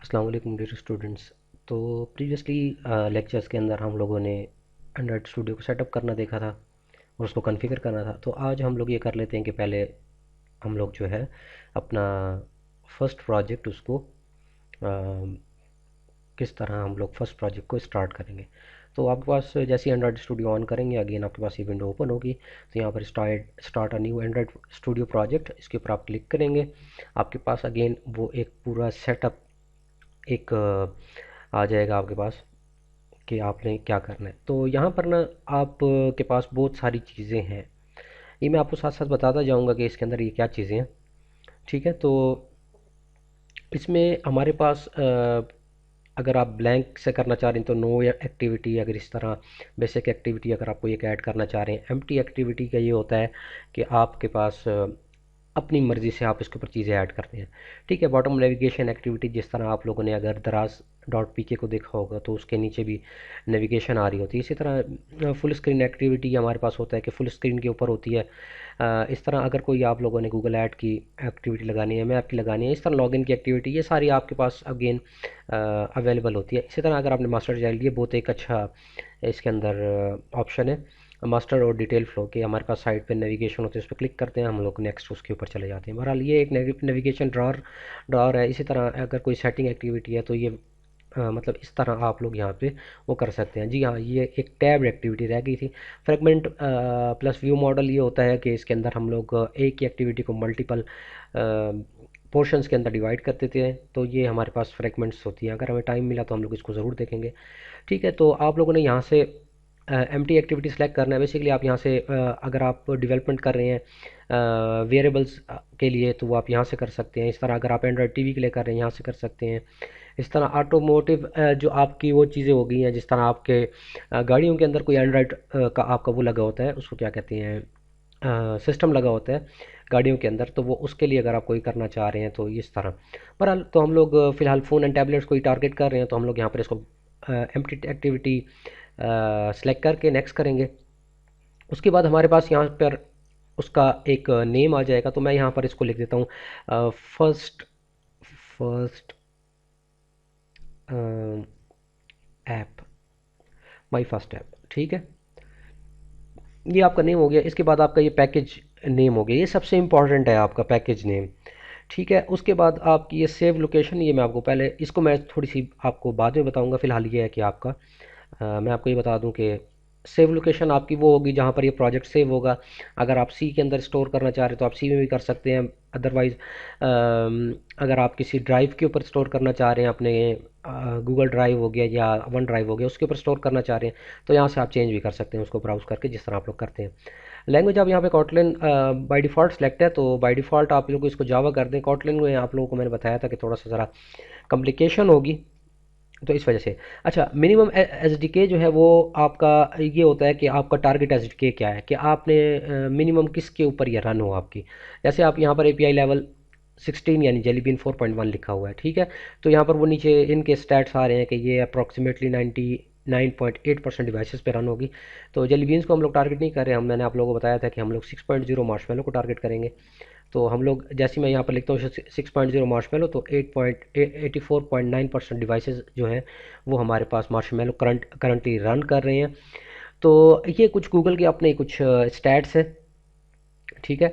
अस्सलाम वालेकुम dear students. तो प्रीवियसली लेक्चर्स के अंदर हम लोगों ने एंड्रॉयड स्टूडियो को सेटअप करना देखा था और उसको कॉन्फ़िगर करना था। तो आज हम लोग ये कर लेते हैं कि पहले हम लोग जो है अपना फर्स्ट प्रोजेक्ट उसको किस तरह हम लोग फर्स्ट प्रोजेक्ट को स्टार्ट करेंगे। तो आपके पास जैसे ही एंड्रॉयड स्टूडियो ऑन करेंगे अगेन आपके पास ये विंडो ओपन होगी। तो यहाँ पर start a new Android studio project, इसके ऊपर आप क्लिक करेंगे। आपके पास अगेन वो एक पूरा सेटअप एक आ जाएगा आपके पास कि आपने क्या करना है। तो यहाँ पर ना आप के पास बहुत सारी चीज़ें हैं, ये मैं आपको साथ साथ बताता जाऊँगा कि इसके अंदर ये क्या चीज़ें हैं। ठीक है, तो इसमें हमारे पास अगर आप ब्लैंक से करना चाह रहे हैं तो नो एक्टिविटी, अगर इस तरह बेसिक एक्टिविटी अगर आपको एक ऐड करना चाह रहे हैं। एम्प्टी एक्टिविटी का ये होता है कि आपके पास अपनी मर्ज़ी से आप इसके ऊपर चीज़ें ऐड करते हैं। ठीक है, बॉटम नेविगेशन एक्टिविटी, जिस तरह आप लोगों ने अगर दराज डॉट पी के को देखा होगा तो उसके नीचे भी नेविगेशन आ रही होती है। इसी तरह फुल स्क्रीन एक्टिविटी हमारे पास होता है कि फुल स्क्रीन के ऊपर होती है। इस तरह अगर कोई आप लोगों ने गूगल ऐड की एक्टिविटी लगानी है, मैप की लगानी है, इस तरह लॉगिन की एक्टिविटी, ये सारी आपके पास अगेन अवेलेबल होती है। इसी तरह अगर आपने मास्टर चाइल्ड, ये बहुत एक अच्छा इसके अंदर ऑप्शन है मास्टर और डिटेल फ्लो के। हमारे पास साइड पे नेविगेशन होती है, उस पर क्लिक करते हैं हम लोग, नेक्स्ट उसके ऊपर चले जाते हैं। बहरहाल ये एक नेविगेशन ड्रॉर है। इसी तरह अगर कोई सेटिंग एक्टिविटी है तो ये मतलब इस तरह आप लोग यहाँ पे वो कर सकते हैं। जी हाँ, ये एक टैब एक्टिविटी रह गई थी। फ्रेगमेंट प्लस व्यू मॉडल ये होता है कि इसके अंदर हम लोग एक ही एक्टिविटी को मल्टीपल पोर्शंस के अंदर डिवाइड कर देते हैं। तो ये हमारे पास फ्रेगमेंट्स होती हैं। अगर हमें टाइम मिला तो हम लोग इसको ज़रूर देखेंगे। ठीक है, तो आप लोगों ने यहाँ से एम्प्टी एक्टिविटी सेलेक्ट करना है। बेसिकली आप यहाँ से अगर आप डेवलपमेंट कर रहे हैं वेरिएबल्स के लिए तो वो आप यहाँ से कर सकते हैं। इस तरह अगर आप एंड्रॉयड टीवी के लिए कर रहे हैं यहाँ से कर सकते हैं। इस तरह ऑटोमोटिव जो आपकी वो चीज़ें हो गई हैं, जिस तरह आपके गाड़ियों के अंदर कोई एंड्रॉयड का आपका वो लगा होता है, उसको क्या कहते हैं, सिस्टम लगा होता है गाड़ियों के अंदर, तो वो उसके लिए अगर आप कोई करना चाह रहे हैं तो इस तरह। बहरहाल तो हम लोग फ़िलहाल फ़ोन एंड टैबलेट्स को ही टारगेट कर रहे हैं, तो हम लोग यहाँ पर इसको एम्प्टी एक्टिविटी सेलेक्ट करके नेक्स्ट करेंगे। उसके बाद हमारे पास यहाँ पर उसका एक नेम आ जाएगा। तो मैं यहाँ पर इसको लिख देता हूँ first first app, my first app. ठीक है, ये आपका नेम हो गया। इसके बाद आपका ये पैकेज नेम हो गया, ये सबसे इम्पॉर्टेंट है आपका पैकेज नेम। ठीक है, उसके बाद आपकी ये सेव लोकेशन, ये मैं आपको पहले, इसको मैं थोड़ी सी आपको बाद में बताऊंगा। फ़िलहाल ये है कि आपका मैं आपको ये बता दूं कि सेव लोकेशन आपकी वो होगी जहाँ पर ये प्रोजेक्ट सेव होगा। अगर आप सी के अंदर स्टोर करना चाह रहे हैं तो आप सी में भी कर सकते हैं। अदरवाइज़ अगर आप किसी ड्राइव के ऊपर स्टोर करना चाह रहे हैं, अपने गूगल ड्राइव हो गया या वन ड्राइव हो गया, उसके ऊपर स्टोर करना चाह रहे हैं तो यहाँ से आप चेंज भी कर सकते हैं उसको ब्राउज़ करके, जिस तरह आप लोग करते हैं। लैंग्वेज आप यहाँ पे कॉटलिन बाय डिफ़ॉल्ट सेलेक्ट है, तो बाय डिफ़ॉल्ट आप लोग इसको जावा कर दें। कॉटलिन में आप लोगों को मैंने बताया था कि थोड़ा सा ज़रा कॉम्प्लिकेशन होगी, तो इस वजह से। अच्छा, मिनिमम एस डी के जो है वो आपका ये होता है कि आपका टारगेट एस डी के क्या है, कि आपने मिनिमम किसके ऊपर ये रन हो आपकी। जैसे आप यहाँ पर एपीआई लेवल 16 यानी जेली बीन 4.1 लिखा हुआ है। ठीक है, तो यहाँ पर वो नीचे इनके स्टैट्स आ रहे हैं कि ये अप्रॉक्सीमेटली 99.8% डिवाइसेस पे रन होगी। तो जेली बीन्स को हम लोग टारगेट नहीं कर रहे हैं, मैंने आप लोगों को बताया था कि हम लोग 6.0 मार्शमेलो को टारगेट करेंगे। तो हम लोग, जैसे मैं यहाँ पर लिखता हूँ 6.0 मार्शमेलो, तो 84.9% डिवाइसेस जो हैं वो हमारे पास मार्शमेलो करंटली रन कर रहे हैं। तो ये कुछ गूगल के अपने कुछ स्टैट्स हैं। ठीक है,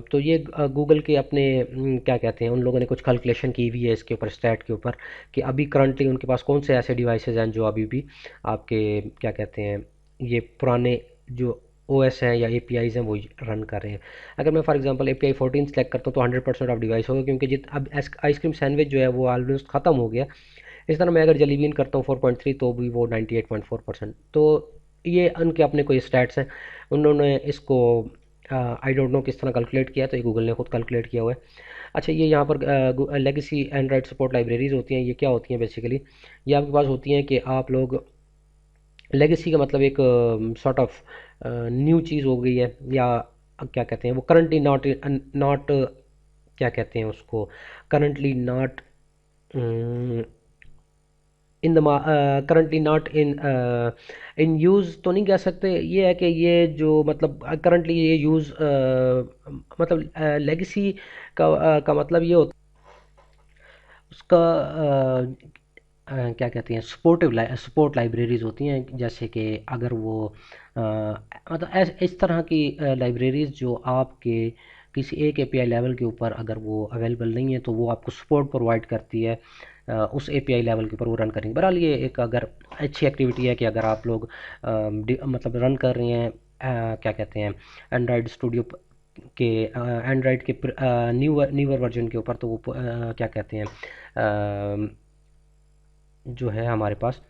तो ये गूगल के अपने क्या कहते हैं, उन लोगों ने कुछ कैलकुलेशन की हुई है इसके ऊपर, स्टैट के ऊपर, कि अभी करंटली उनके पास कौन से ऐसे डिवाइसेस हैं जो अभी भी आपके क्या कहते हैं, ये पुराने जो ओएस हैं या एपीआईज हैं वो रन कर रहे हैं। अगर मैं फॉर एग्जांपल एपीआई 14 सेलेक्ट करता हूँ तो 100% ऑफ डिवाइस होगा, क्योंकि जित अब आइसक्रीम सैंडविच जो है वो ऑलमोस्ट ख़त्म हो गया। इस तरह मैं अगर जली बीन करता हूँ 4.3 तो भी वो 98.4%। तो ये उनके अपने कोई स्टैट्स हैं, उन्होंने इसको आई डोंट नो किस तरह कैलकुलेट किया है, तो ये गूगल ने खुद कैलकुलेट किया हुआ है। अच्छा, ये यहाँ पर लेगेसी एंड्रॉयड सपोर्ट लाइब्रेरीज होती हैं। ये क्या होती हैं बेसिकली, ये आपके पास होती हैं कि आप लोग, लेगेसी का मतलब एक सॉर्ट ऑफ न्यू चीज़ हो गई है, या क्या कहते हैं वो, करंटली नॉट नॉट क्या कहते हैं उसको, currently not in the currently not in in use तो नहीं कह सकते। ये है कि ये जो मतलब करंटली ये यूज़ मतलब लेगेसी का मतलब ये होता उसका क्या कहते हैं, सपोर्ट लाइब्रेरीज़ होती हैं, जैसे कि अगर वो मतलब इस तरह की लाइब्रेरीज़ जो आपके किसी एक एपीआई लेवल के ऊपर अगर वो अवेलेबल नहीं है तो वो आपको सपोर्ट प्रोवाइड करती है उस एपीआई लेवल के ऊपर वो रन करेंगे। बहरहाल ये एक अगर अच्छी एक्टिविटी है कि अगर आप लोग मतलब रन कर रहे हैं क्या कहते हैं एंड्रॉयड स्टूडियो के एंड्रॉयड के न्यूअर वर्जन के ऊपर, तो वो क्या कहते हैं जो है हमारे पास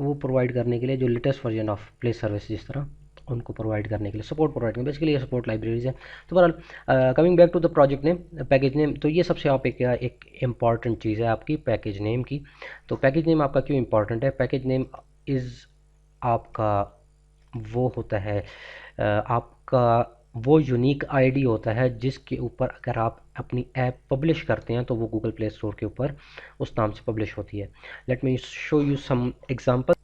वो प्रोवाइड करने के लिए जो latest version of play service जिस तरह उनको प्रोवाइड करने के लिए सपोर्ट प्रोवाइड करें, बेसिकली ये सपोर्ट लाइब्रेरीज है। तो बहरहाल coming back to the project name, package name, तो ये सबसे आप एक इम्पॉर्टेंट चीज़ है आपकी पैकेज नेम की। तो पैकेज नेम आपका क्यों इम्पॉर्टेंट है? पैकेज नेम इज़ आपका वो होता है आपका वो यूनिक आईडी होता है जिसके ऊपर अगर आप अपनी ऐप पब्लिश करते हैं तो वो गूगल प्ले स्टोर के ऊपर उस नाम से पब्लिश होती है। Let me show you some example.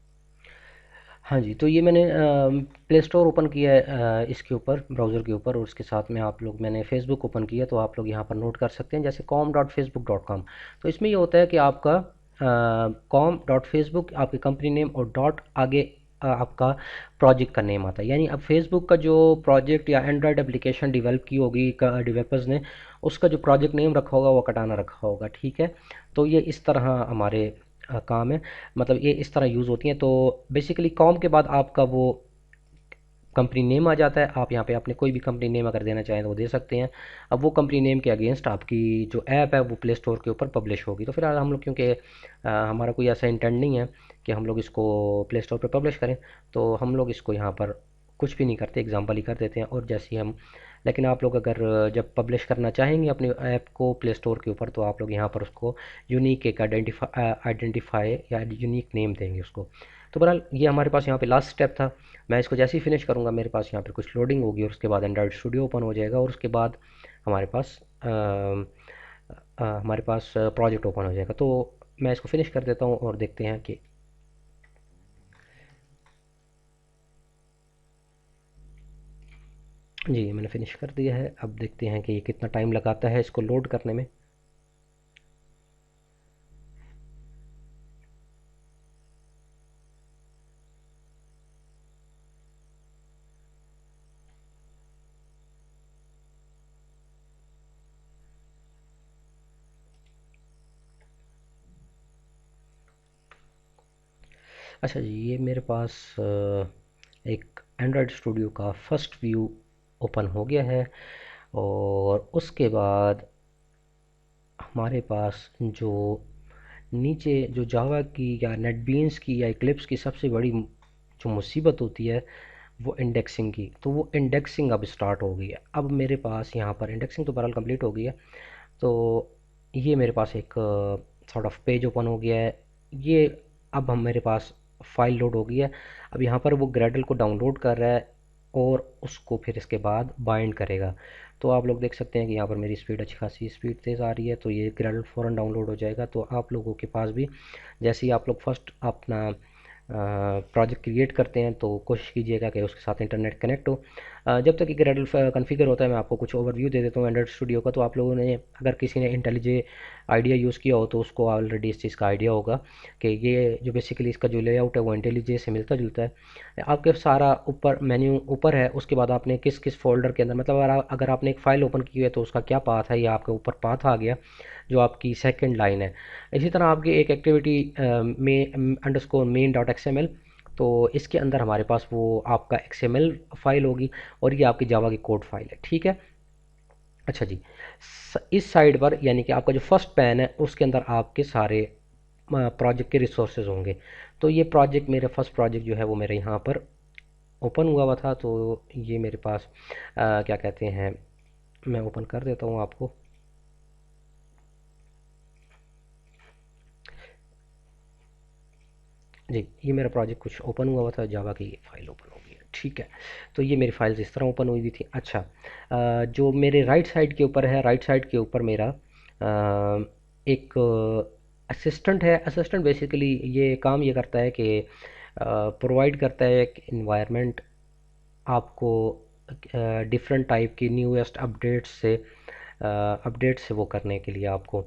हाँ जी, तो ये मैंने प्ले स्टोर ओपन किया है इसके ऊपर ब्राउज़र के ऊपर, और उसके साथ में आप लोग मैंने फेसबुक ओपन किया, तो आप लोग यहाँ पर नोट कर सकते हैं जैसे com.facebook.com। तो इसमें ये होता है कि आपका com.facebook आपकी कंपनी नेम और डॉट आगे आपका प्रोजेक्ट का नेम आता है। यानी अब फेसबुक का जो प्रोजेक्ट या एंड्रॉयड एप्लीकेशन डेवलप की होगी डेवलपर्स ने, उसका जो प्रोजेक्ट नेम रखा होगा वो कटाना रखा होगा, ठीक है। तो ये इस तरह हमारे काम है, मतलब ये इस तरह यूज़ होती हैं। तो बेसिकली कॉम के बाद आपका वो कंपनी नेम आ जाता है। आप यहाँ पे अपने कोई भी कंपनी नेम अगर देना चाहें तो वो दे सकते हैं। अब वो कंपनी नेम के अगेंस्ट आपकी जो ऐप है वो प्ले स्टोर के ऊपर पब्लिश होगी। तो फिलहाल हम लोग क्योंकि हमारा कोई ऐसा इंटेंट नहीं है कि हम लोग इसको प्ले स्टोर पर पब्लिश करें, तो हम लोग इसको यहाँ पर कुछ भी नहीं करते, एग्जाम्पल ही कर देते हैं। और जैसे ही हम लेकिन आप लोग अगर जब पब्लिश करना चाहेंगे अपनी ऐप को प्ले स्टोर के ऊपर, तो आप लोग यहाँ पर उसको यूनिक एक आइडेंटिफाई या यूनिक नेम देंगे उसको। तो बहरहाल ये हमारे पास यहाँ पे लास्ट स्टेप था। मैं इसको जैसे ही फिनिश करूँगा मेरे पास यहाँ पे कुछ लोडिंग होगी और उसके बाद एंड्रॉयड स्टूडियो ओपन हो जाएगा, और उसके बाद हमारे पास प्रोजेक्ट ओपन हो जाएगा। तो मैं इसको फिनिश कर देता हूँ और देखते हैं कि जी मैंने फिनिश कर दिया है। अब देखते हैं कि ये कितना टाइम लगाता है इसको लोड करने में। अच्छा जी, ये मेरे पास एक एंड्रॉयड स्टूडियो का फर्स्ट व्यू ओपन हो गया है, और उसके बाद हमारे पास जो नीचे जो जावा की या नेटबीन्स की या इक्लिप्स की सबसे बड़ी जो मुसीबत होती है वो इंडेक्सिंग की, तो वो इंडेक्सिंग अब स्टार्ट हो गई है। अब मेरे पास यहाँ पर इंडेक्सिंग तो बहरहाल कंप्लीट हो गई है। तो ये मेरे पास एक सॉर्ट ऑफ पेज ओपन हो गया है। ये अब हम मेरे पास फाइल लोड हो गई है। अब यहाँ पर वो ग्रेडल को डाउनलोड कर रहा है और उसको फिर इसके बाद बाइंड करेगा। तो आप लोग देख सकते हैं कि यहाँ पर मेरी स्पीड अच्छी खासी स्पीड तेज़ आ रही है, तो ये ग्रेडल फ़ौरन डाउनलोड हो जाएगा। तो आप लोगों के पास भी जैसे ही आप लोग फर्स्ट अपना प्रोजेक्ट क्रिएट करते हैं तो कोशिश कीजिएगा कि उसके साथ इंटरनेट कनेक्ट हो। जब तक ये ग्रेडल कॉन्फ़िगर होता है मैं आपको कुछ ओवरव्यू दे देता हूँ एंड्रॉइड स्टूडियो का। तो आप लोगों ने अगर किसी ने इंटेलिजे आइडिया यूज़ किया हो तो उसको ऑलरेडी इस चीज़ का आइडिया होगा कि ये जो बेसिकली इसका जो लेआउट है वो इंटेलिजे से मिलता जुलता है। आपके सारा ऊपर मेन्यू ऊपर है, उसके बाद आपने किस किस फोल्डर के अंदर, मतलब अगर आपने एक फ़ाइल ओपन की है तो उसका क्या पाथ है, ये आपके ऊपर पाथ आ गया जो आपकी सेकंड लाइन है। इसी तरह आपकी एक एक्टिविटी में अंडरस्कोर मेन डॉट एक्सएमएल, तो इसके अंदर हमारे पास वो आपका एक्सएमएल फाइल होगी और ये आपकी जावा की कोड फाइल है, ठीक है। अच्छा जी, इस साइड पर यानी कि आपका जो फर्स्ट पैन है उसके अंदर आपके सारे प्रोजेक्ट के रिसोर्सेज होंगे। तो ये प्रोजेक्ट मेरा फर्स्ट प्रोजेक्ट जो है वो मेरे यहाँ पर ओपन हुआ हुआ था। तो ये मेरे पास क्या कहते हैं, मैं ओपन कर देता हूँ आपको। जी, ये मेरा प्रोजेक्ट कुछ ओपन हुआ हुआ था, जावा की फाइल ओपन हो गई है, ठीक है। तो ये मेरी फाइल्स इस तरह ओपन हुई हुई थी। अच्छा, जो मेरे राइट साइड के ऊपर है, राइट साइड के ऊपर मेरा एक असिस्टेंट है। असिस्टेंट बेसिकली ये काम ये करता है कि प्रोवाइड करता है एक इन्वायरमेंट आपको डिफरेंट टाइप की न्यूएस्ट अपडेट्स से वो करने के लिए आपको।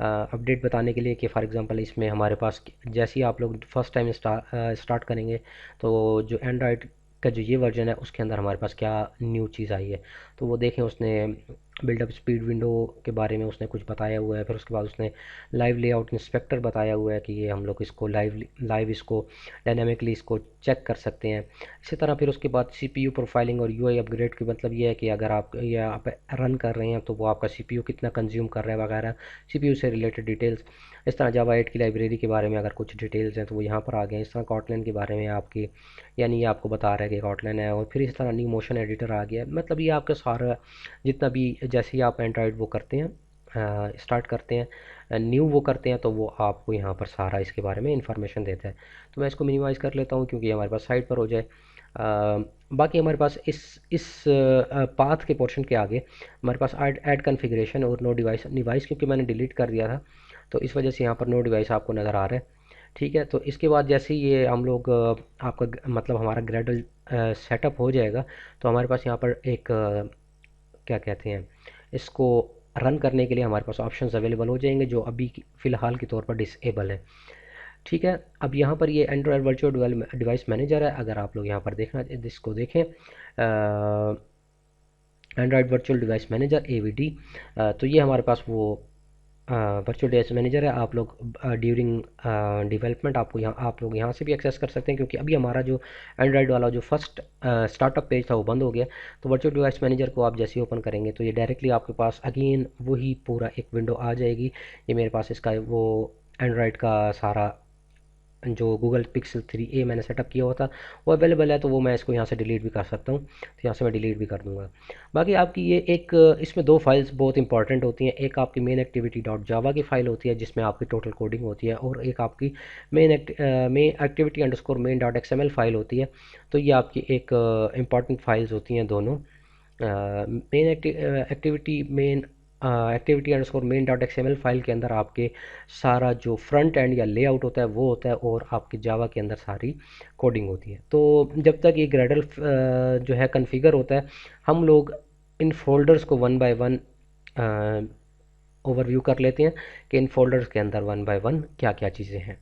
अपडेट बताने के लिए कि फॉर एग्जांपल इसमें हमारे पास जैसे ही आप लोग फर्स्ट टाइम स्टार्ट करेंगे तो जो एंड्रॉयड का जो ये वर्जन है उसके अंदर हमारे पास क्या न्यू चीज़ आई है। तो वो देखें, उसने बिल्डअप स्पीड विंडो के बारे में उसने कुछ बताया हुआ है। फिर उसके बाद उसने लाइव लेआउट इंस्पेक्टर बताया हुआ है कि ये हम लोग इसको लाइव लाइव इसको डायनामिकली इसको चेक कर सकते हैं। इसी तरह फिर उसके बाद सीपीयू प्रोफाइलिंग और यूआई अपग्रेड की मतलब ये है कि अगर आप रन कर रहे हैं तो वो आपका सीपीयू कितना कंज्यूम कर रहा है वगैरह, सीपीयू से रिलेटेड डिटेल्स। इस तरह जावा 8 की लाइब्रेरी के बारे में अगर कुछ डिटेल्स हैं तो वो यहाँ पर आ गए हैं। इस तरह कॉटलैन के बारे में आपकी, यानी ये आपको बता रहा है कि कॉटलैन है। और फिर इस तरह न्यू मोशन एडिटर आ गया है। मतलब ये आपका सारा जितना भी, जैसे ही आप एंड्रॉयड वो करते हैं, स्टार्ट करते हैं, न्यू वो करते हैं, तो वो आपको यहाँ पर सारा इसके बारे में इंफॉर्मेशन देता है। तो मैं इसको मिनिमाइज़ कर लेता हूँ क्योंकि हमारे पास साइड पर हो जाए। बाकी हमारे पास इस पाथ के पोर्शन के आगे हमारे पास ऐड कॉन्फ़िगरेशन और नो डिवाइस डिवाइस क्योंकि मैंने डिलीट कर दिया था तो इस वजह से यहाँ पर नो डिवाइस आपको नज़र आ रहा है। ठीक है, तो इसके बाद जैसे ही ये हम लोग मतलब हमारा ग्रेडल सेटअप हो जाएगा तो हमारे पास यहाँ पर एक क्या कहते हैं, इसको रन करने के लिए हमारे पास ऑप्शंस अवेलेबल हो जाएंगे जो अभी फ़िलहाल के तौर पर डिसेबल है। ठीक है, अब यहाँ पर ये एंड्रॉयड वर्चुअल डिवाइस मैनेजर है। अगर आप लोग यहाँ पर देखना इसको देखें, Android virtual device manager AVD, तो ये हमारे पास वो वर्चुअल डिवाइस मैनेजर है। आप लोग ड्यूरिंग डेवलपमेंट आप लोग यहाँ से भी एक्सेस कर सकते हैं क्योंकि अभी हमारा जो एंड्रॉयड वाला जो फर्स्ट स्टार्टअप पेज था वो बंद हो गया। तो वर्चुअल डिवाइस मैनेजर को आप जैसे ही ओपन करेंगे तो ये डायरेक्टली आपके पास अगेन वही पूरा एक विंडो आ जाएगी। ये मेरे पास इसका वो एंड्रॉयड का सारा जो गूगल पिक्सल 3a मैंने सेटअप किया हुआ था वो अवेलेबल है। तो वो मैं इसको यहाँ से डिलीट भी कर सकता हूँ, तो यहाँ से मैं डिलीट भी कर दूँगा। बाकी आपकी ये एक इसमें दो फाइल्स बहुत इंपॉर्टेंट होती हैं। एक आपकी मेन एक्टिविटी डॉट जावा की फ़ाइल होती है जिसमें आपकी टोटल कोडिंग होती है, और एक आपकी main activity underscore main dot XML file होती है। तो ये आपकी एक इम्पॉर्टेंट फाइल्स होती हैं दोनों। Main activity underscore main dot XML file के अंदर आपके सारा जो फ्रंट एंड या लेआउट होता है वो होता है, और आपके जावा के अंदर सारी कोडिंग होती है। तो जब तक ये ग्रेडल जो है कन्फिगर होता है, हम लोग इन फोल्डर्स को वन बाय वन ओवरव्यू कर लेते हैं कि इन फोल्डर्स के अंदर वन बाय वन क्या क्या चीज़ें हैं।